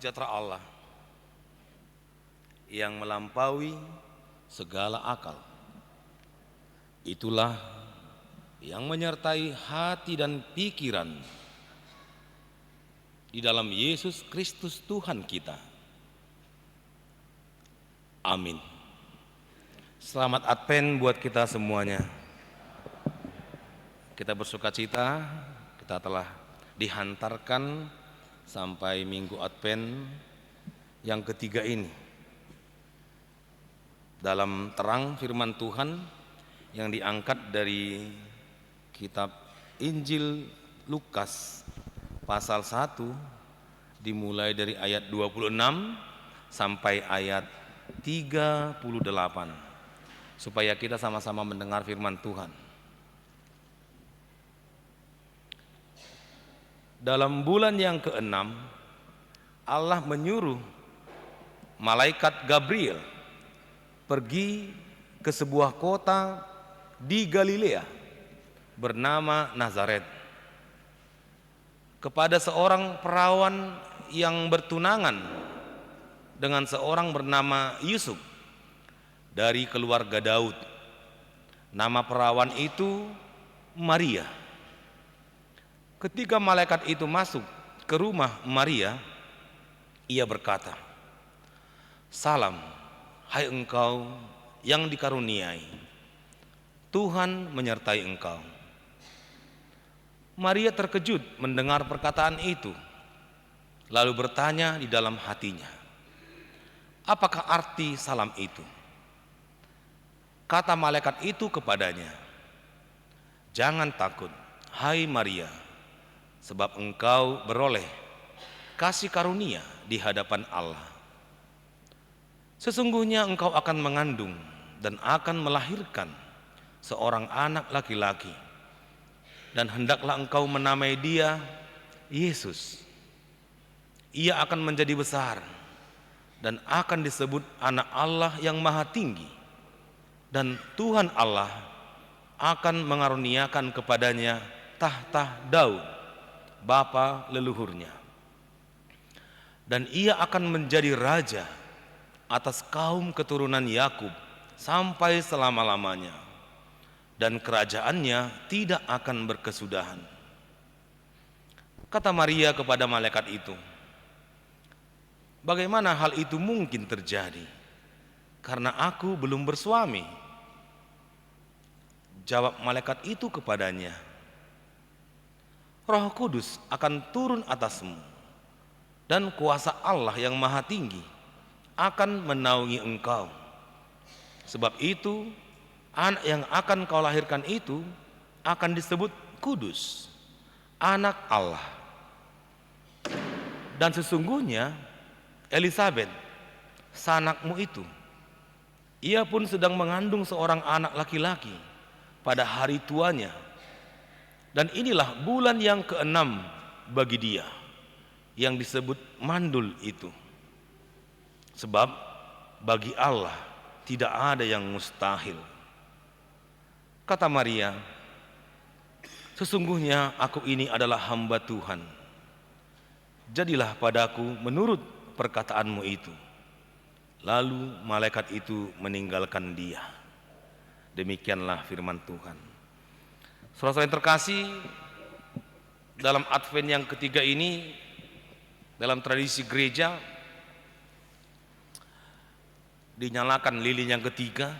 sejahtera Allah yang melampaui segala akal, itulah yang menyertai hati dan pikiran di dalam Yesus Kristus Tuhan kita. Amin. Selamat Advent buat kita semuanya. Kita bersuka cita, kita telah dihantarkan sampai Minggu Advent yang ketiga ini. Dalam terang firman Tuhan yang diangkat dari kitab Injil Lukas pasal 1 dimulai dari ayat 26 sampai ayat 38, supaya kita sama-sama mendengar firman Tuhan. Dalam bulan yang ke-6, Allah menyuruh malaikat Gabriel pergi ke sebuah kota di Galilea bernama Nazaret, kepada seorang perawan yang bertunangan dengan seorang bernama Yusuf dari keluarga Daud. Nama perawan itu Maria. Ketika malaikat itu masuk ke rumah Maria, ia berkata, "Salam, hai engkau yang dikaruniai, Tuhan menyertai engkau." Maria terkejut mendengar perkataan itu, lalu bertanya di dalam hatinya, "Apakah arti salam itu?" Kata malaikat itu kepadanya, "Jangan takut, hai Maria, sebab engkau beroleh kasih karunia di hadapan Allah. Sesungguhnya engkau akan mengandung dan akan melahirkan seorang anak laki-laki, dan hendaklah engkau menamai dia Yesus. Ia akan menjadi besar dan akan disebut Anak Allah yang Maha Tinggi, dan Tuhan Allah akan mengaruniakan kepadanya tahta Daud, bapa leluhurnya. Dan ia akan menjadi raja atas kaum keturunan Yakub sampai selama-lamanya, dan kerajaannya tidak akan berkesudahan." Kata Maria kepada malaikat itu, "Bagaimana hal itu mungkin terjadi? Karena aku belum bersuami." Jawab malaikat itu kepadanya, "Roh Kudus akan turun atasmu, dan kuasa Allah yang Maha Tinggi akan menaungi engkau. Sebab itu, anak yang akan kau lahirkan itu akan disebut kudus, Anak Allah. Dan sesungguhnya Elisabet, sanakmu itu, ia pun sedang mengandung seorang anak laki-laki pada hari tuanya. Dan inilah bulan yang ke-6 bagi dia, yang disebut mandul itu. Sebab bagi Allah tidak ada yang mustahil." Kata Maria, "Sesungguhnya aku ini adalah hamba Tuhan. Jadilah padaku menurut perkataanmu itu." Lalu malaikat itu meninggalkan dia. Demikianlah firman Tuhan. Saudara-saudara yang terkasih, dalam Advent yang ketiga ini, dalam tradisi gereja dinyalakan lilin yang ketiga,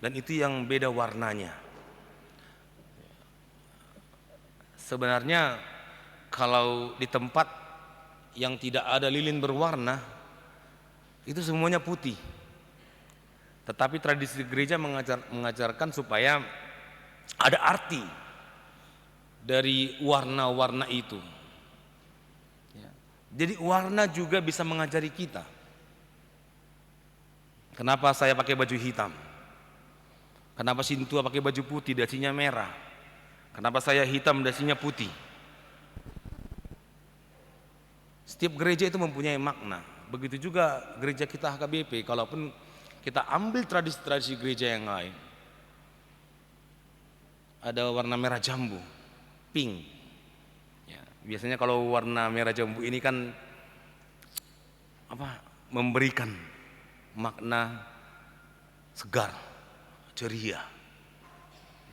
dan itu yang beda warnanya. Sebenarnya kalau di tempat yang tidak ada lilin berwarna, itu semuanya putih. Tetapi tradisi gereja mengajarkan supaya ada arti dari warna-warna itu. Jadi warna juga bisa mengajari kita. Kenapa saya pakai baju hitam? Kenapa Sintua pakai baju putih, dasinya merah? Kenapa saya hitam, dasinya putih? Setiap gereja itu mempunyai makna. Begitu juga gereja kita HKBP, kalaupun kita ambil tradisi-tradisi gereja yang lain, ada warna merah jambu, pink. Ya, biasanya kalau warna merah jambu ini kan memberikan makna segar, ceria.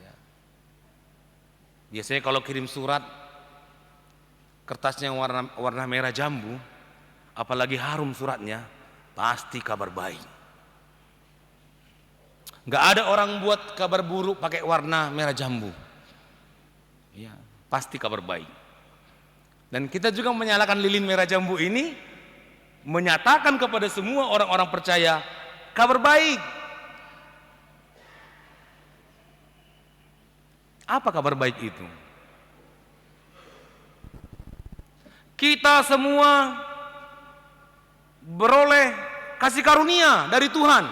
Ya. Biasanya kalau kirim surat kertasnya warna merah jambu, apalagi harum suratnya, pasti kabar baik. Nggak ada orang buat kabar buruk pakai warna merah jambu. Ya, pasti kabar baik. Dan kita juga menyalakan lilin merah jambu ini, menyatakan kepada semua orang-orang percaya kabar baik. Apa kabar baik itu? Kita semua beroleh kasih karunia dari Tuhan.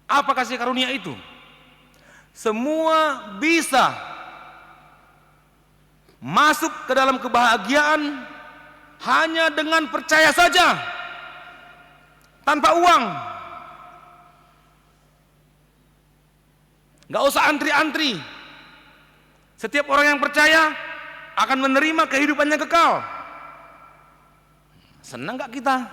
Apa kasih karunia itu? Semua bisa masuk ke dalam kebahagiaan hanya dengan percaya saja, tanpa uang. Gak usah antri-antri. Setiap orang yang percaya akan menerima kehidupan yang kekal. Senang gak kita?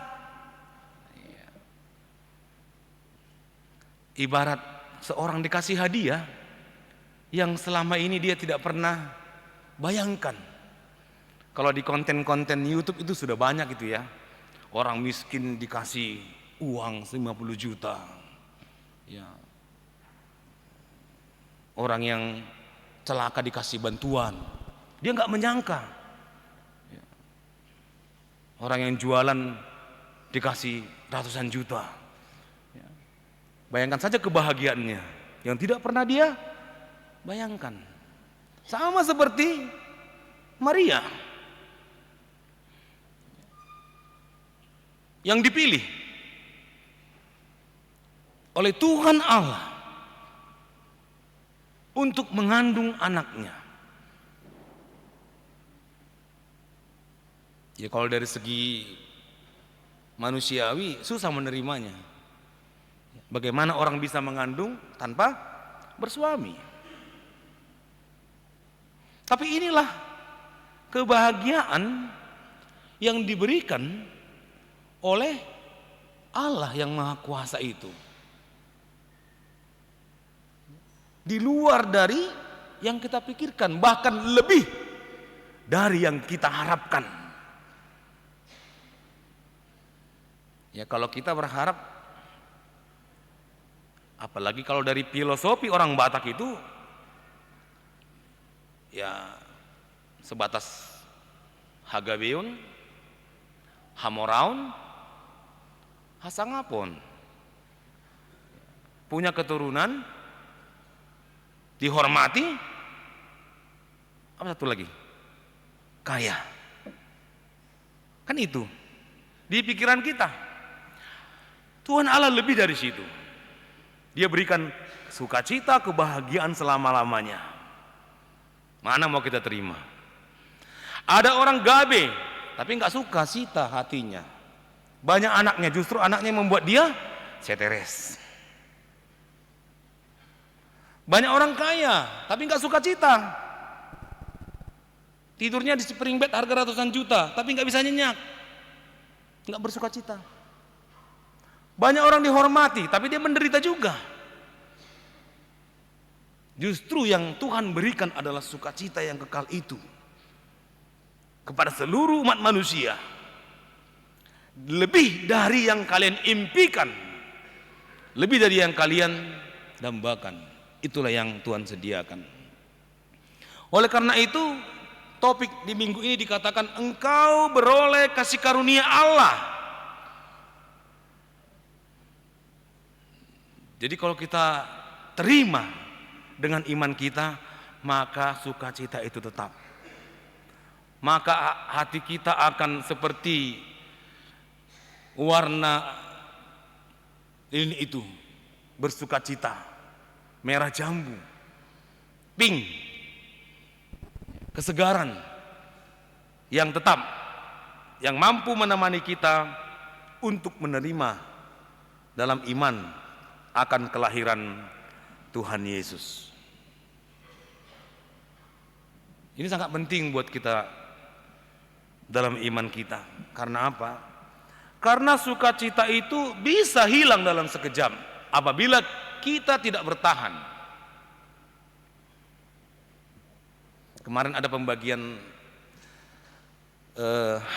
Ibarat seorang dikasih hadiah yang selama ini dia tidak pernah bayangkan. Kalau di konten-konten YouTube itu sudah banyak gitu ya. Orang miskin dikasih uang 50 juta. Ya. Orang yang celaka dikasih bantuan. Dia nggak menyangka. Ya. Orang yang jualan dikasih ratusan juta. Ya. Bayangkan saja kebahagiaannya yang tidak pernah dia bayangkan. Sama seperti Maria yang dipilih oleh Tuhan Allah untuk mengandung anaknya. Ya kalau dari segi manusiawi susah menerimanya. Bagaimana orang bisa mengandung tanpa bersuami? Tapi inilah kebahagiaan yang diberikan oleh Allah yang Maha Kuasa itu. Di luar dari yang kita pikirkan, bahkan lebih dari yang kita harapkan. Ya kalau kita berharap, apalagi kalau dari filosofi orang Batak itu, ya sebatas Hagabeun, Hamoraun, Hasangapon, punya keturunan, dihormati, apa satu lagi? Kaya. Kan itu di pikiran kita. Tuhan Allah lebih dari situ. Dia berikan sukacita, kebahagiaan selama-lamanya. Mana mau kita terima? Ada orang gabe, tapi nggak suka cita hatinya. Banyak anaknya, justru anaknya membuat dia seteres. Banyak orang kaya, tapi nggak suka cita. Tidurnya di spring bed harga ratusan juta, tapi nggak bisa nyenyak, nggak bersuka cita. Banyak orang dihormati, tapi dia menderita juga. Justru yang Tuhan berikan adalah sukacita yang kekal itu kepada seluruh umat manusia, lebih dari yang kalian impikan, lebih dari yang kalian dambakan. Itulah yang Tuhan sediakan. Oleh karena itu, topik di minggu ini dikatakan engkau beroleh kasih karunia Allah. Jadi kalau kita terima dengan iman kita, maka sukacita itu tetap. Maka hati kita akan seperti warna ini itu, bersukacita, merah jambu, pink, kesegaran yang tetap, yang mampu menemani kita untuk menerima dalam iman akan kelahiran Tuhan Yesus. Ini sangat penting buat kita dalam iman kita. Karena apa? Karena sukacita itu bisa hilang dalam sekejap apabila kita tidak bertahan. Kemarin ada pembagian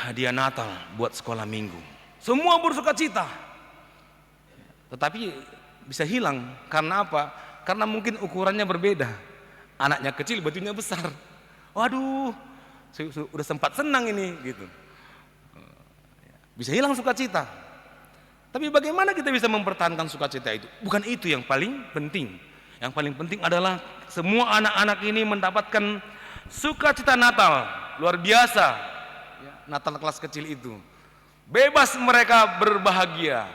hadiah Natal buat sekolah minggu. Semua bersukacita. Tetapi bisa hilang karena apa? Karena mungkin ukurannya berbeda. Anaknya kecil, bajunya besar. Waduh, udah sempat senang ini gitu. Bisa hilang sukacita. Tapi bagaimana kita bisa mempertahankan sukacita itu? Bukan itu yang paling penting. Yang paling penting adalah semua anak-anak ini mendapatkan sukacita Natal luar biasa. Natal kelas kecil itu bebas mereka berbahagia.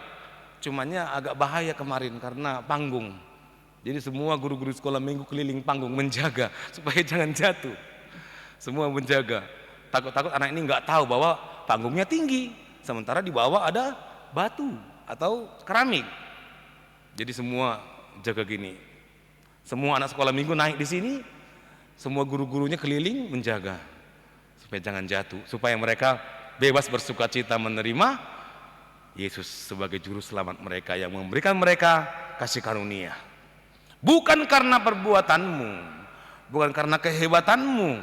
Cumanya agak bahaya kemarin karena panggung. Jadi semua guru-guru sekolah minggu keliling panggung menjaga supaya jangan jatuh. Semua menjaga. Takut-takut anak ini nggak tahu bahwa panggungnya tinggi, sementara di bawah ada batu atau keramik. Jadi semua jaga gini. Semua anak sekolah minggu naik di sini, semua guru-gurunya keliling menjaga supaya jangan jatuh, supaya mereka bebas bersukacita menerima Yesus sebagai juru selamat mereka yang memberikan mereka kasih karunia. Bukan karena perbuatanmu, bukan karena kehebatanmu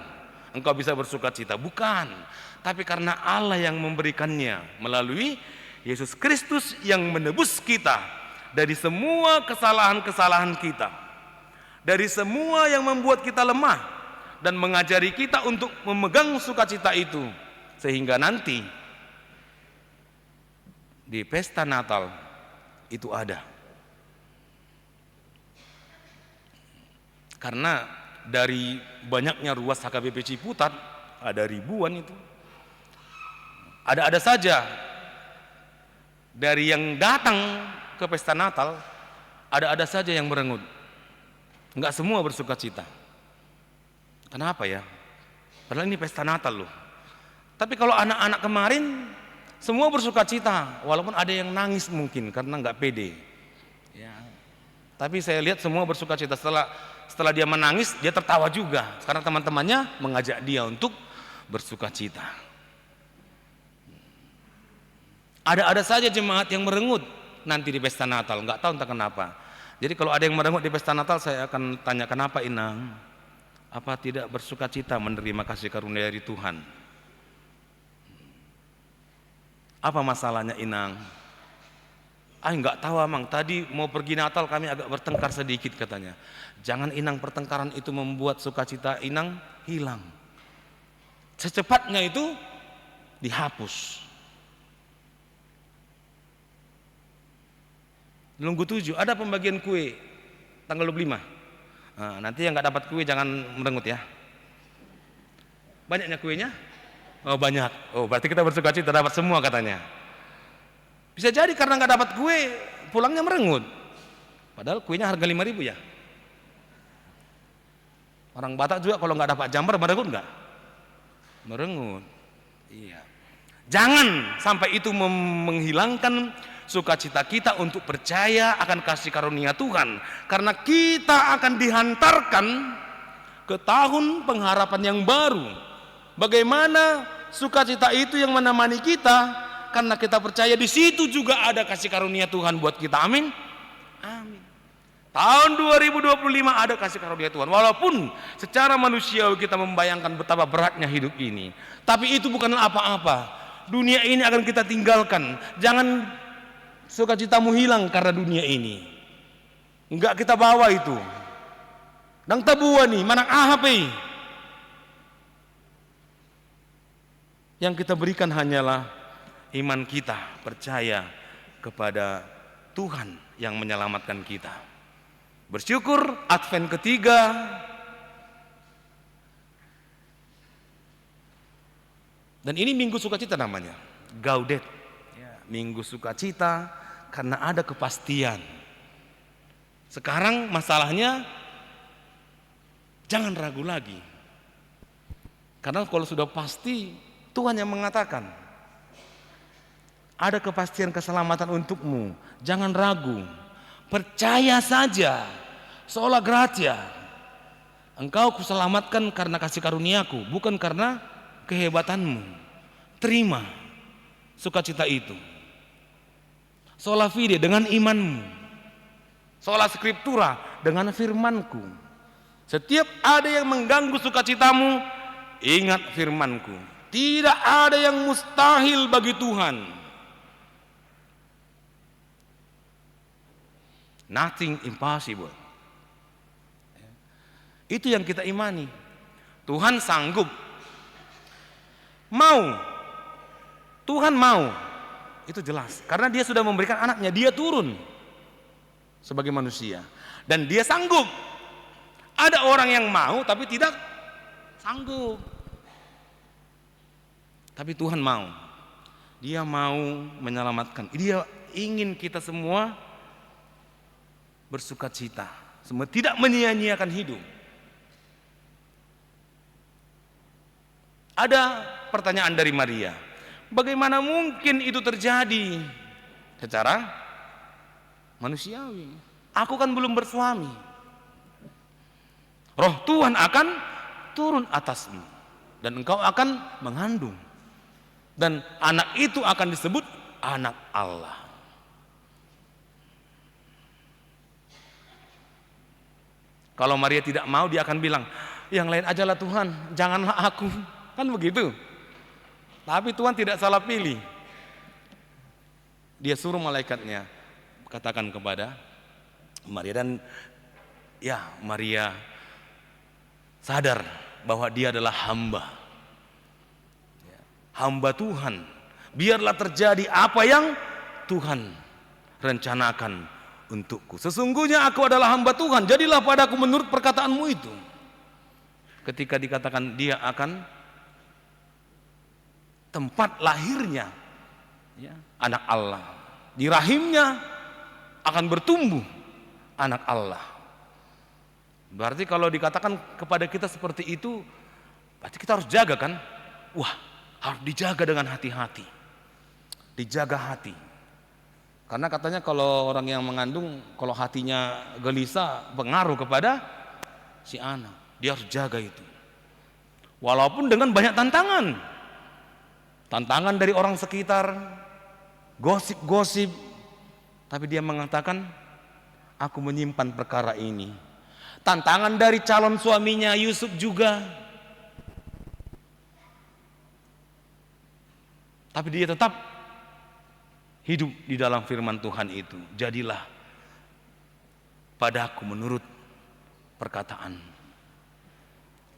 engkau bisa bersukacita, bukan, tapi karena Allah yang memberikannya melalui Yesus Kristus yang menebus kita dari semua kesalahan-kesalahan kita, dari semua yang membuat kita lemah, dan mengajari kita untuk memegang sukacita itu, sehingga nanti di pesta Natal itu ada. Karena dari banyaknya ruas HKBP Ciputat, ada ribuan itu, ada saja dari yang datang ke pesta Natal, ada saja yang merengut. Enggak semua bersukacita. Kenapa ya? Padahal ini pesta Natal loh. Tapi kalau anak-anak kemarin semua bersukacita, walaupun ada yang nangis mungkin karena nggak pede. Ya. Tapi saya lihat semua bersukacita. Setelah dia menangis, dia tertawa juga karena teman-temannya mengajak dia untuk bersukacita. Ada saja jemaat yang merengut nanti di pesta Natal, nggak tahu entah kenapa. Jadi kalau ada yang merengut di pesta Natal, saya akan tanya, kenapa Inang? Apa tidak bersukacita menerima kasih karunia dari Tuhan? Apa masalahnya Inang? Nggak tahu Amang, tadi mau pergi Natal kami agak bertengkar sedikit katanya. Jangan Inang, pertengkaran itu membuat sukacita Inang hilang. Secepatnya itu dihapus. Nunggu 7 ada pembagian kue tanggal 25. Nah, nanti yang nggak dapat kue jangan merengut ya. Banyaknya kuenya? Oh banyak. Oh berarti kita bersukacita dapat semua katanya. Bisa jadi karena nggak dapat kue pulangnya merengut. Padahal kuenya harga 5.000 ya. Orang Batak juga kalau nggak dapat jambar merengut nggak? Merengut. Iya. Jangan sampai itu menghilangkan sukacita kita untuk percaya akan kasih karunia Tuhan, karena kita akan dihantarkan ke tahun pengharapan yang baru. Bagaimana sukacita itu yang menemani kita, karena kita percaya di situ juga ada kasih karunia Tuhan buat kita. Amin. Amin. Tahun 2025 ada kasih karunia Tuhan, walaupun secara manusiawi kita membayangkan betapa beratnya hidup ini, tapi itu bukanlah apa-apa. Dunia ini akan kita tinggalkan. Jangan sukacitamu hilang karena dunia ini. Enggak kita bawa itu. Nang tabuan nih, manang ahap. Yang kita berikan hanyalah iman kita, percaya kepada Tuhan yang menyelamatkan kita. Bersyukur Advent ketiga dan ini Minggu Sukacita namanya, Gaudet. Minggu Sukacita karena ada kepastian. Sekarang masalahnya jangan ragu lagi. Karena kalau sudah pasti, Tuhan yang mengatakan ada kepastian keselamatan untukmu. Jangan ragu. Percaya saja. Sola gratia. Engkau kuselamatkan karena kasih karuniaku, bukan karena kehebatanmu. terima sukacita itu. Sola fide dengan imanmu, sola scriptura dengan firmanku. Setiap ada yang mengganggu sukacitamu, ingat firmanku. Tidak ada yang mustahil bagi Tuhan. Nothing impossible. Itu yang kita imani. Tuhan sanggup. Mau. Tuhan mau. Itu jelas. Karena dia sudah memberikan anaknya. Dia turun sebagai manusia. Dan dia sanggup. Ada orang yang mau tapi tidak sanggup. Tapi Tuhan mau. Dia mau menyelamatkan. Dia ingin kita semua bersukacita. Semua tidak menyia-nyiakan hidup. Ada pertanyaan dari Maria. Bagaimana mungkin itu terjadi? Secara manusiawi. Aku kan belum bersuami. Roh Tuhan akan turun atasmu. Dan engkau akan mengandung. Dan anak itu akan disebut anak Allah. Kalau Maria tidak mau, dia akan bilang, yang lain ajalah Tuhan, janganlah aku. Kan begitu. Tapi Tuhan tidak salah pilih. Dia suruh malaikatnya katakan kepada Maria, dan ya Maria sadar bahwa dia adalah hamba. Hamba Tuhan. Biarlah terjadi apa yang Tuhan rencanakan untukku. Sesungguhnya aku adalah hamba Tuhan, jadilah padaku menurut perkataanmu itu. Ketika dikatakan dia akan tempat lahirnya ya, anak Allah, di rahimnya akan bertumbuh anak Allah. Berarti kalau dikatakan kepada kita seperti itu, berarti kita harus jaga kan? Wah, harus dijaga dengan hati-hati. Dijaga hati. Karena katanya kalau orang yang mengandung, kalau hatinya gelisah, pengaruh kepada si anak. Dia harus jaga itu. Walaupun dengan banyak tantangan. Tantangan dari orang sekitar, gosip-gosip. Tapi dia mengatakan, aku menyimpan perkara ini. Tantangan dari calon suaminya Yusuf juga. Tapi dia tetap hidup di dalam firman Tuhan itu. Jadilah padaku menurut perkataan.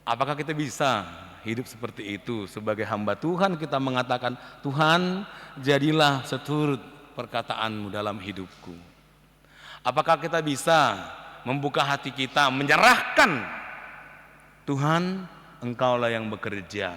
Apakah kita bisa hidup seperti itu? Sebagai hamba Tuhan kita mengatakan, Tuhan jadilah seturut perkataanmu dalam hidupku. Apakah kita bisa membuka hati kita, menyerahkan, Tuhan engkaulah yang bekerja.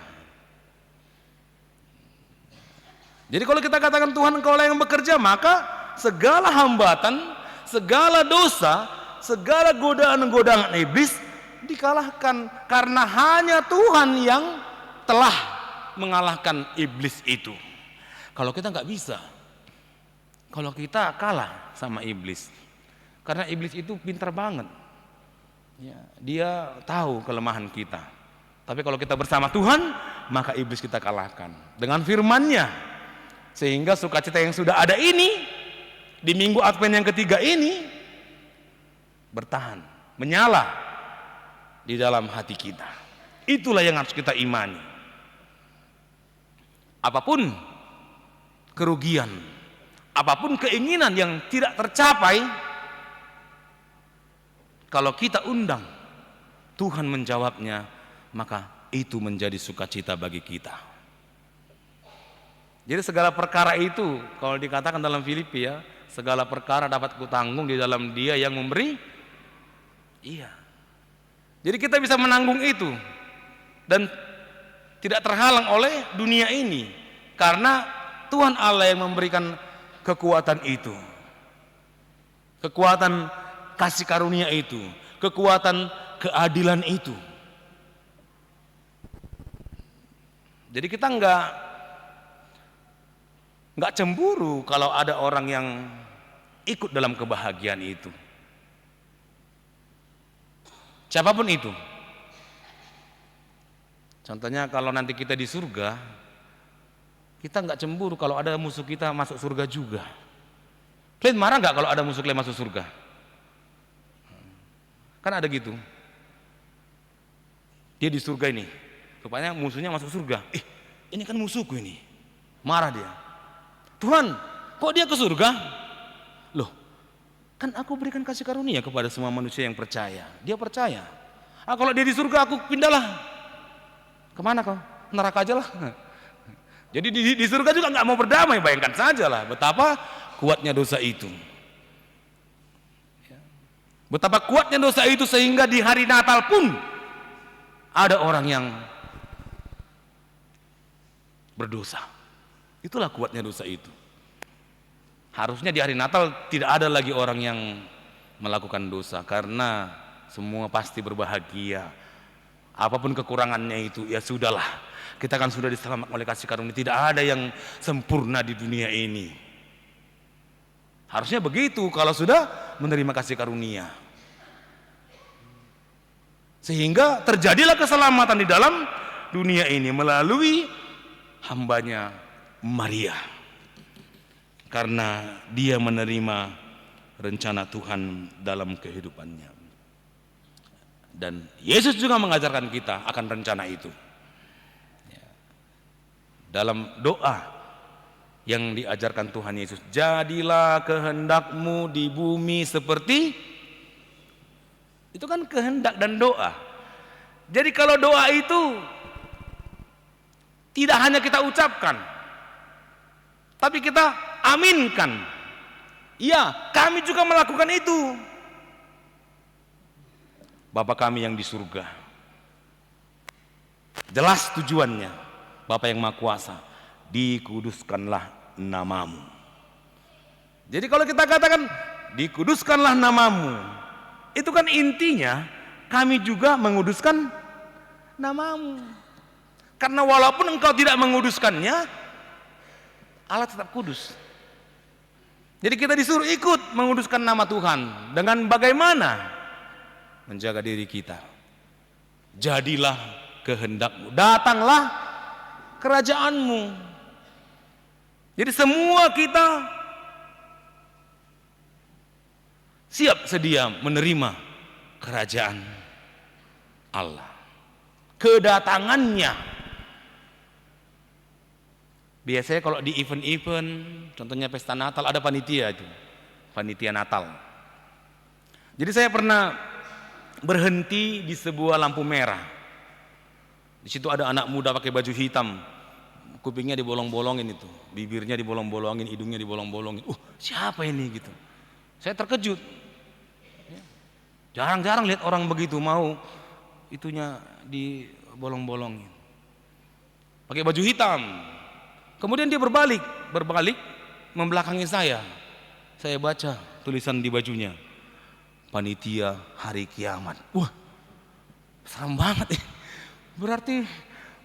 Jadi kalau kita katakan Tuhan engkaulah yang bekerja, maka segala hambatan, segala dosa, segala godaan-godaan iblis dikalahkan. Karena hanya Tuhan yang telah mengalahkan iblis itu. Kalau kita nggak bisa, kalau kita kalah sama iblis, karena iblis itu pintar banget ya, dia tahu kelemahan kita. Tapi kalau kita bersama Tuhan, maka iblis kita kalahkan dengan firman-Nya. Sehingga sukacita yang sudah ada ini di minggu Advent yang ketiga ini bertahan, menyala di dalam hati kita. Itulah yang harus kita imani. Apapun kerugian, apapun keinginan yang tidak tercapai, kalau kita undang Tuhan menjawabnya, maka itu menjadi sukacita bagi kita. Jadi segala perkara itu, kalau dikatakan dalam Filipi ya, segala perkara dapat kutanggung di dalam Dia yang memberi. Iya. Jadi kita bisa menanggung itu dan tidak terhalang oleh dunia ini, karena Tuhan Allah yang memberikan kekuatan itu, kekuatan kasih karunia itu, kekuatan keadilan itu. Jadi kita nggak cemburu kalau ada orang yang ikut dalam kebahagiaan itu, siapapun itu. Contohnya kalau nanti kita di surga, Kita nggak cemburu kalau ada musuh kita masuk surga juga. Kalian marah nggak kalau ada musuh kalian masuk surga? Kan ada gitu. Dia di surga ini, rupanya musuhnya masuk surga. Ini kan musuhku ini. Marah dia. Tuhan, kok dia ke surga? Loh, kan aku berikan kasih karunia kepada semua manusia yang percaya. Dia percaya. Kalau dia di surga, aku pindahlah. Kemana kau? Neraka aja lah. Jadi di surga juga nggak mau berdamai. Bayangkan saja lah betapa kuatnya dosa itu. Betapa kuatnya dosa itu sehingga di hari Natal pun ada orang yang berdosa. Itulah kuatnya dosa itu. Harusnya di hari Natal tidak ada lagi orang yang melakukan dosa, karena semua pasti berbahagia. Apapun kekurangannya itu, ya sudahlah. Kita kan sudah diselamatkan oleh kasih karunia. Tidak ada yang sempurna di dunia ini. Harusnya begitu kalau sudah menerima kasih karunia. Sehingga terjadilah keselamatan di dalam dunia ini melalui hambanya Maria, karena dia menerima rencana Tuhan dalam kehidupannya. Dan Yesus juga mengajarkan kita akan rencana itu. Dalam doa yang diajarkan Tuhan Yesus, jadilah kehendakmu di bumi seperti, itu kan kehendak dan doa. Jadi kalau doa itu tidak hanya kita ucapkan, tapi kita aminkan. Ya, kami juga melakukan itu. Bapa kami yang di surga. Jelas tujuannya. Bapa yang Maha Kuasa, dikuduskanlah namamu. Jadi kalau kita katakan dikuduskanlah namamu, itu kan intinya kami juga menguduskan namamu. Karena walaupun engkau tidak menguduskannya, Allah tetap kudus. Jadi kita disuruh ikut menguduskan nama Tuhan. Dengan bagaimana? Menjaga diri kita. Jadilah kehendakmu, datanglah kerajaanmu. Jadi semua kita siap sedia menerima kerajaan Allah, kedatangannya. Biasanya kalau di event-event, contohnya pesta Natal, ada panitia itu, panitia Natal. Jadi saya pernah berhenti di sebuah lampu merah. Di situ ada anak muda pakai baju hitam, kupingnya dibolong-bolongin itu, bibirnya dibolong-bolongin, hidungnya dibolong-bolongin. Siapa ini gitu? Saya terkejut. Jarang-jarang lihat orang begitu, mau itunya dibolong-bolongin. Pakai baju hitam. Kemudian dia berbalik membelakangi saya. Saya baca tulisan di bajunya, panitia hari kiamat. Wah, serem banget. Berarti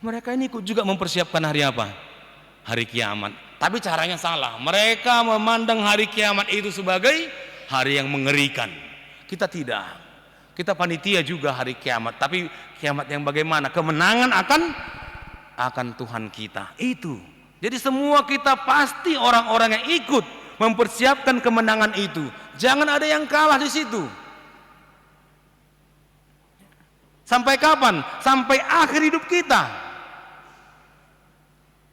mereka ini ikut juga mempersiapkan hari apa? Hari kiamat. Tapi caranya salah. Mereka memandang hari kiamat itu sebagai hari yang mengerikan. Kita tidak. Kita panitia juga hari kiamat. Tapi kiamat yang bagaimana? Kemenangan akan Tuhan kita. Itu. Jadi semua kita pasti orang-orang yang ikut mempersiapkan kemenangan itu. Jangan ada yang kalah di situ. Sampai kapan? Sampai akhir hidup kita.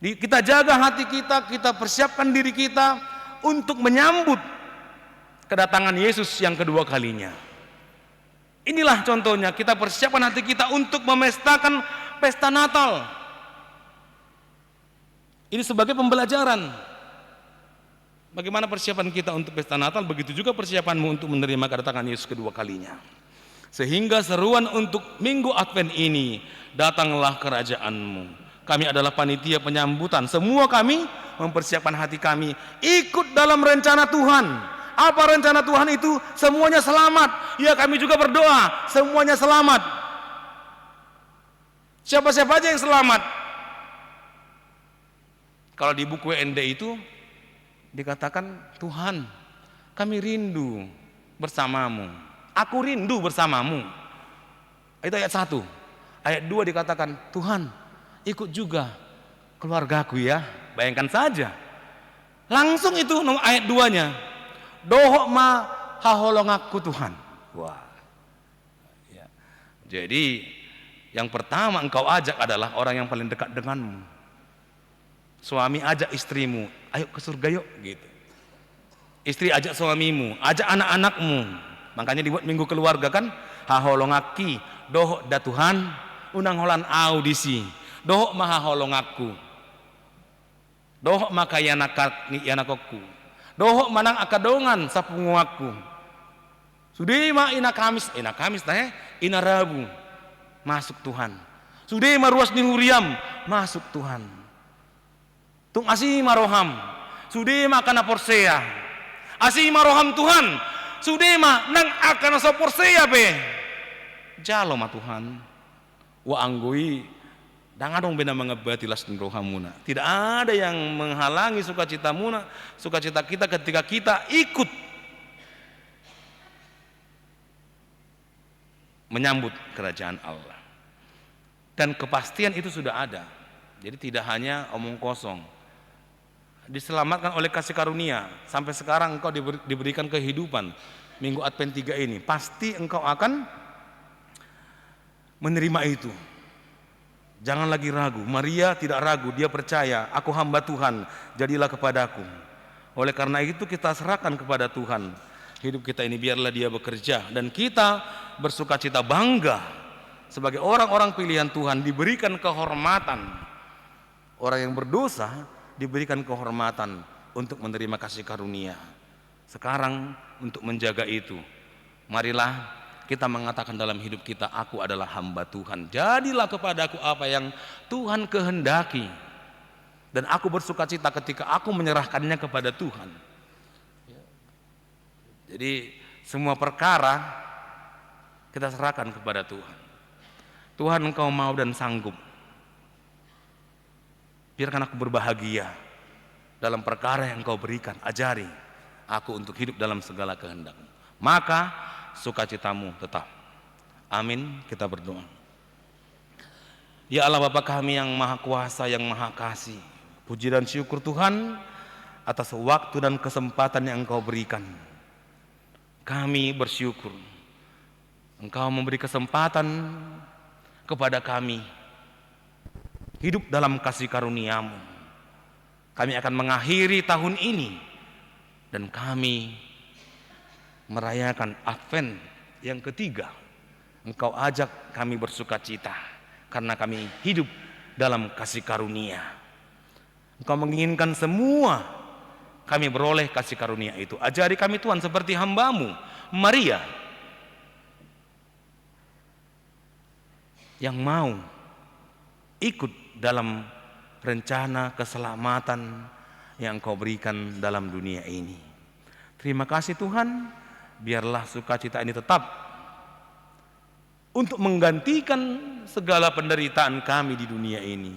Kita jaga hati kita, kita persiapkan diri kita untuk menyambut kedatangan Yesus yang kedua kalinya. Inilah contohnya, kita persiapkan hati kita untuk memestakan pesta Natal. Ini sebagai pembelajaran. Bagaimana persiapan kita untuk pesta Natal, begitu juga persiapanmu untuk menerima kedatangan Yesus kedua kalinya. Sehingga seruan untuk Minggu Advent ini, datanglah kerajaanmu. Kami adalah panitia penyambutan. Semua kami mempersiapkan hati kami ikut dalam rencana Tuhan. Apa rencana Tuhan itu? Semuanya selamat. Ya, kami juga berdoa semuanya selamat. Siapa-siapa aja yang selamat. Kalau di buku WND itu dikatakan, Tuhan, kami rindu bersamamu. Aku rindu bersamamu. Itu ayat 1. Ayat 2 dikatakan, Tuhan, ikut juga keluargaku ya. Bayangkan saja. Langsung itu ayat 2-nya. Dohok ma haholongaku Tuhan. Wah. Ya. Jadi yang pertama engkau ajak adalah orang yang paling dekat denganmu. Suami ajak istrimu, ayo ke surga yuk gitu. Istri ajak suamimu, ajak anak-anakmu. Makanya dibuat minggu keluarga kan, haholongaki, dohok da Tuhan, unang holan audisi, dohok maha holongaku, dohok maka yanakokku, dohok manang akadongan sapunguaku. Sudema ina Kamis ina Rabu, masuk Tuhan. Sudema ruas nihuriam, masuk Tuhan. Tung asima roham, sudema kana porsea, asima roham Tuhan, sudema nang akan sa porsea be. Jalo ma Tuhan, wa anggoi dangadong bena mengebatilas rohamuna. Tidak ada yang menghalangi sukacita kita ketika kita ikut menyambut kerajaan Allah. Dan kepastian itu sudah ada. Jadi tidak hanya omong kosong. Diselamatkan oleh kasih karunia. Sampai sekarang engkau diberikan kehidupan. Minggu Advent 3 ini pasti engkau akan menerima itu. Jangan lagi ragu. Maria tidak ragu, dia percaya, aku hamba Tuhan, jadilah kepadaku. Oleh karena itu kita serahkan kepada Tuhan. Hidup kita ini biarlah dia bekerja, dan kita bersukacita bangga sebagai orang-orang pilihan Tuhan, diberikan kehormatan. Orang yang berdosa diberikan kehormatan untuk menerima kasih karunia. Sekarang untuk menjaga itu, marilah kita mengatakan dalam hidup kita, aku adalah hamba Tuhan, jadilah kepadaku apa yang Tuhan kehendaki, dan aku bersukacita ketika aku menyerahkannya kepada Tuhan. Jadi semua perkara kita serahkan kepada Tuhan. Tuhan, engkau mau dan sanggup, biarkan aku berbahagia dalam perkara yang engkau berikan. Ajari aku untuk hidup dalam segala kehendak, maka sukacitamu tetap. Amin. Kita berdoa. Ya Allah Bapa kami yang maha kuasa, yang maha kasih, puji dan syukur Tuhan atas waktu dan kesempatan yang engkau berikan. Kami bersyukur engkau memberi kesempatan kepada kami hidup dalam kasih karuniamu. Kami akan mengakhiri tahun ini, dan kami merayakan Advent yang ketiga. Engkau ajak kami bersukacita karena kami hidup dalam kasih karunia. Engkau menginginkan semua kami beroleh kasih karunia itu. Ajari kami Tuhan seperti hamba-Mu Maria, yang mau ikut dalam rencana keselamatan yang Engkau berikan dalam dunia ini. Terima kasih Tuhan, biarlah sukacita ini tetap untuk menggantikan segala penderitaan kami di dunia ini.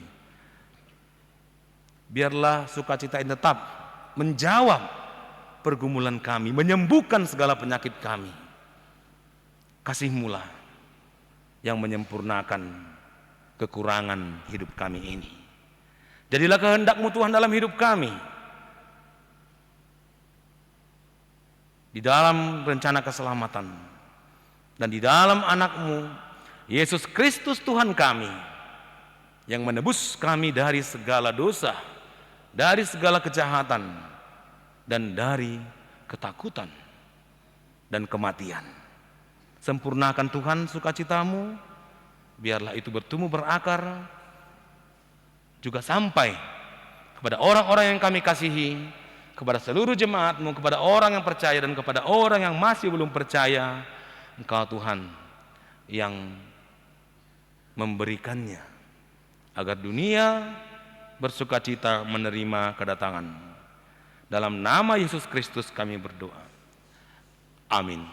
Biarlah sukacita ini tetap menjawab pergumulan kami, menyembuhkan segala penyakit kami. Kasih-Mu lah yang menyempurnakan kekurangan hidup kami ini. Jadilah kehendak-Mu Tuhan dalam hidup kami, di dalam rencana keselamatan, dan di dalam anak-Mu Yesus Kristus Tuhan kami, yang menebus kami dari segala dosa, dari segala kejahatan, dan dari ketakutan dan kematian. Sempurnakan Tuhan sukacita-Mu, biarlah itu bertumbuh berakar juga sampai kepada orang-orang yang kami kasihi, kepada seluruh jemaat-Mu, kepada orang yang percaya dan kepada orang yang masih belum percaya. Engkau Tuhan yang memberikannya, agar dunia bersukacita menerima kedatangan. Dalam nama Yesus Kristus kami berdoa. Amin.